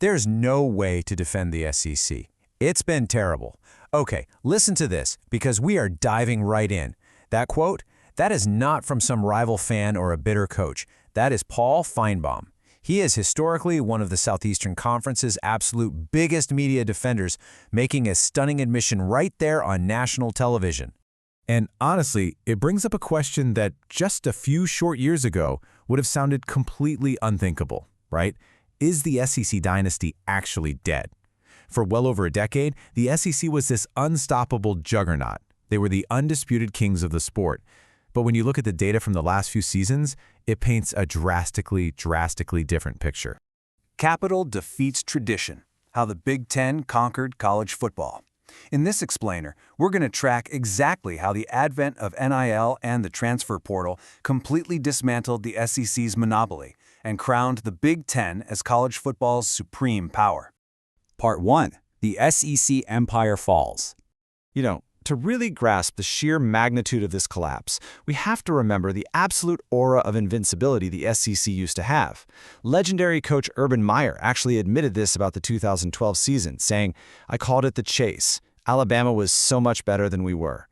There's no way to defend the SEC. It's been terrible. Okay, listen to this, because we are diving right in. That quote, that is not from some rival fan or a bitter coach. That is Paul Feinbaum. He is historically one of the Southeastern Conference's absolute biggest media defenders, making a stunning admission right there on national television. And honestly, it brings up a question that just a few short years ago would have sounded completely unthinkable, right? Is the SEC dynasty actually dead? For well over a decade, the SEC was this unstoppable juggernaut. They were the undisputed kings of the sport. But when you look at the data from the last few seasons, it paints a drastically different picture. Capital defeats tradition, how the Big Ten conquered college football. In this explainer, we're going to track exactly how the advent of NIL and the transfer portal completely dismantled the SEC's monopoly and crowned the Big Ten as college football's supreme power. Part 1. The SEC Empire Falls. To really grasp the sheer magnitude of this collapse, we have to remember the absolute aura of invincibility the SEC used to have. Legendary coach Urban Meyer actually admitted this about the 2012 season, saying, "I called it the chase. Alabama was so much better than we were."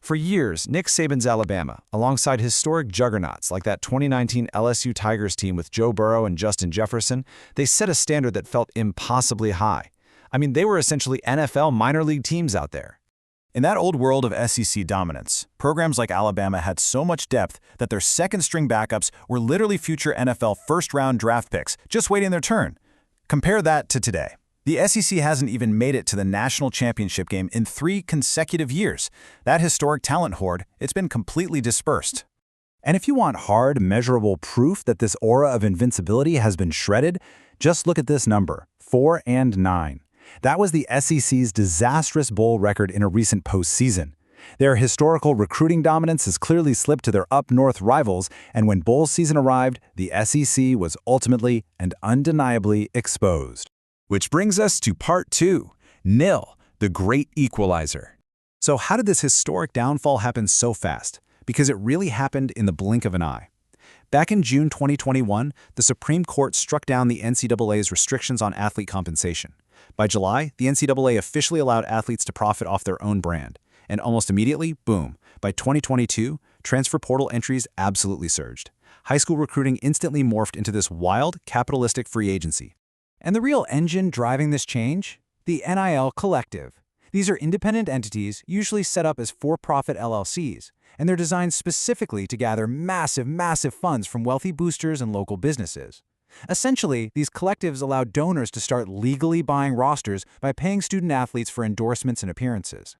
For years, Nick Saban's Alabama, alongside historic juggernauts like that 2019 LSU Tigers team with Joe Burrow and Justin Jefferson, they set a standard that felt impossibly high. I mean, they were essentially NFL minor league teams out there. In that old world of SEC dominance, programs like Alabama had so much depth that their second-string backups were literally future NFL first-round draft picks, just waiting their turn. Compare that to today. The SEC hasn't even made it to the national championship game in 3 consecutive years. That historic talent hoard, it's been completely dispersed. And if you want hard, measurable proof that this aura of invincibility has been shredded, just look at this number, 4-9. That was the SEC's disastrous bowl record in a recent postseason. Their historical recruiting dominance has clearly slipped to their up-north rivals, and when bowl season arrived, the SEC was ultimately and undeniably exposed. Which brings us to Part 2, NIL, the Great Equalizer. So how did this historic downfall happen so fast? Because it really happened in the blink of an eye. Back in June 2021, the Supreme Court struck down the NCAA's restrictions on athlete compensation. By July, the NCAA officially allowed athletes to profit off their own brand. And almost immediately, boom, by 2022, transfer portal entries absolutely surged. High school recruiting instantly morphed into this wild, capitalistic free agency. And the real engine driving this change? The NIL Collective. These are independent entities, usually set up as for-profit LLCs, and they're designed specifically to gather massive funds from wealthy boosters and local businesses. Essentially, these collectives allow donors to start legally buying rosters by paying student-athletes for endorsements and appearances.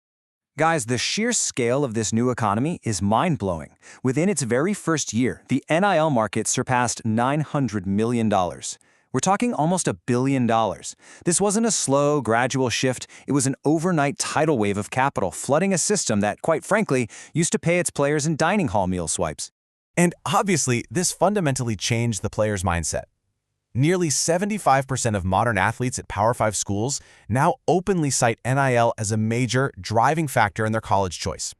Guys, the sheer scale of this new economy is mind-blowing. Within its very first year, the NIL market surpassed $900 million. We're talking almost $1 billion. This wasn't a slow, gradual shift. It was an overnight tidal wave of capital flooding a system that, quite frankly, used to pay its players in dining hall meal swipes. And obviously, this fundamentally changed the player's mindset. Nearly 75% of modern athletes at Power 5 schools now openly cite NIL as a major driving factor in their college choice.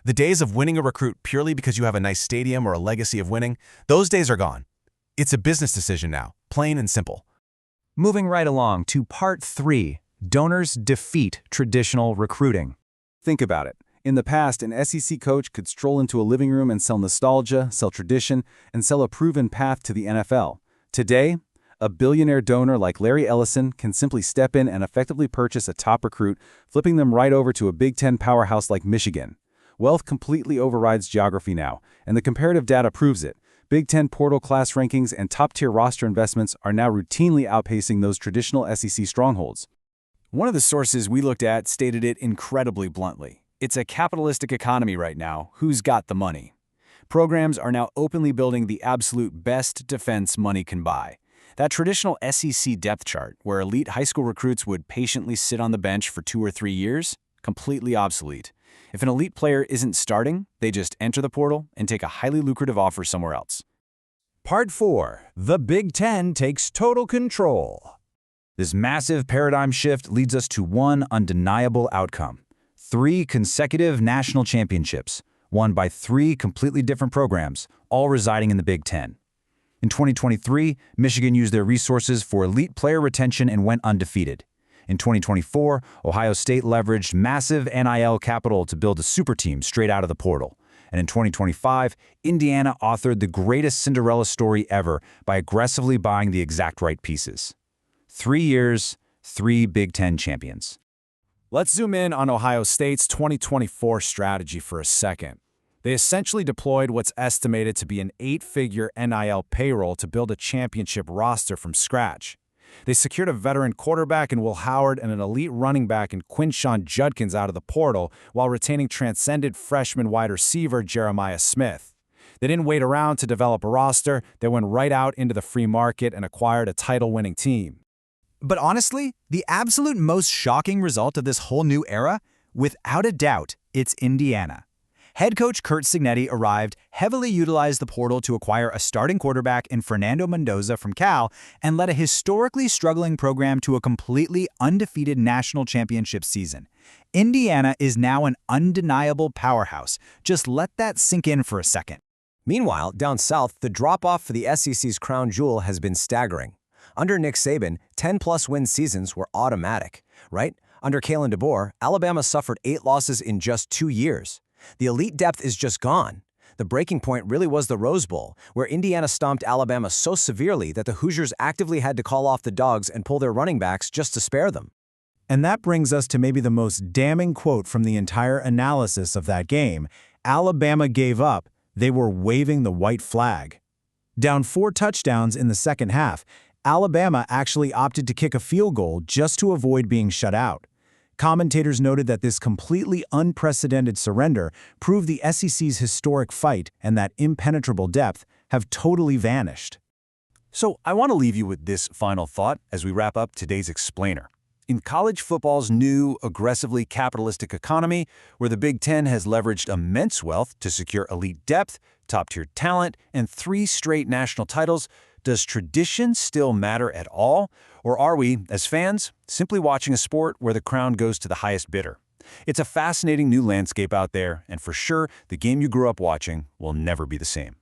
The days of winning a recruit purely because you have a nice stadium or a legacy of winning, those days are gone. It's a business decision now, plain and simple. Moving right along to Part 3, Donors Defeat Traditional Recruiting. Think about it. In the past, an SEC coach could stroll into a living room and sell nostalgia, sell tradition, and sell a proven path to the NFL. Today, a billionaire donor like Larry Ellison can simply step in and effectively purchase a top recruit, flipping them right over to a Big Ten powerhouse like Michigan. Wealth completely overrides geography now, and the comparative data proves it. Big Ten portal class rankings and top-tier roster investments are now routinely outpacing those traditional SEC strongholds. One of the sources we looked at stated it incredibly bluntly. It's a capitalistic economy right now. Who's got the money? Programs are now openly building the absolute best defense money can buy. That traditional SEC depth chart, where elite high school recruits would patiently sit on the bench for 2 or 3 years, completely obsolete. If an elite player isn't starting, they just enter the portal and take a highly lucrative offer somewhere else. Part 4. The Big Ten takes total control. This massive paradigm shift leads us to one undeniable outcome. 3 consecutive national championships, won by 3 completely different programs, all residing in the Big Ten. In 2023, Michigan used their resources for elite player retention and went undefeated. In 2024, Ohio State leveraged massive NIL capital to build a super team straight out of the portal. And in 2025, Indiana authored the greatest Cinderella story ever by aggressively buying the exact right pieces. 3 years, 3 Big Ten champions. Let's zoom in on Ohio State's 2024 strategy for a second. They essentially deployed what's estimated to be an 8-figure NIL payroll to build a championship roster from scratch. They secured a veteran quarterback in Will Howard and an elite running back in Quinshon Judkins out of the portal, while retaining transcendent freshman wide receiver Jeremiah Smith. They didn't wait around to develop a roster. They went right out into the free market and acquired a title-winning team. But honestly, the absolute most shocking result of this whole new era, without a doubt, it's Indiana. Head coach Curt Cignetti arrived, heavily utilized the portal to acquire a starting quarterback in Fernando Mendoza from Cal, and led a historically struggling program to a completely undefeated national championship season. Indiana is now an undeniable powerhouse. Just let that sink in for a second. Meanwhile, down south, the drop-off for the SEC's crown jewel has been staggering. Under Nick Saban, 10-plus win seasons were automatic, right? Under Kalen DeBoer, Alabama suffered 8 losses in just 2 years. The elite depth is just gone. The breaking point really was the Rose Bowl, where Indiana stomped Alabama so severely that the Hoosiers actively had to call off the Dogs and pull their running backs just to spare them. And that brings us to maybe the most damning quote from the entire analysis of that game. Alabama gave up. They were waving the white flag. Down 4 touchdowns in the second half, Alabama actually opted to kick a field goal just to avoid being shut out. Commentators noted that this completely unprecedented surrender proved the SEC's historic fight and that impenetrable depth have totally vanished. So I want to leave you with this final thought as we wrap up today's explainer. In college football's new, aggressively capitalistic economy, where the Big Ten has leveraged immense wealth to secure elite depth, top-tier talent, and 3 straight national titles, does tradition still matter at all? Or are we, as fans, simply watching a sport where the crown goes to the highest bidder? It's a fascinating new landscape out there, and for sure, the game you grew up watching will never be the same.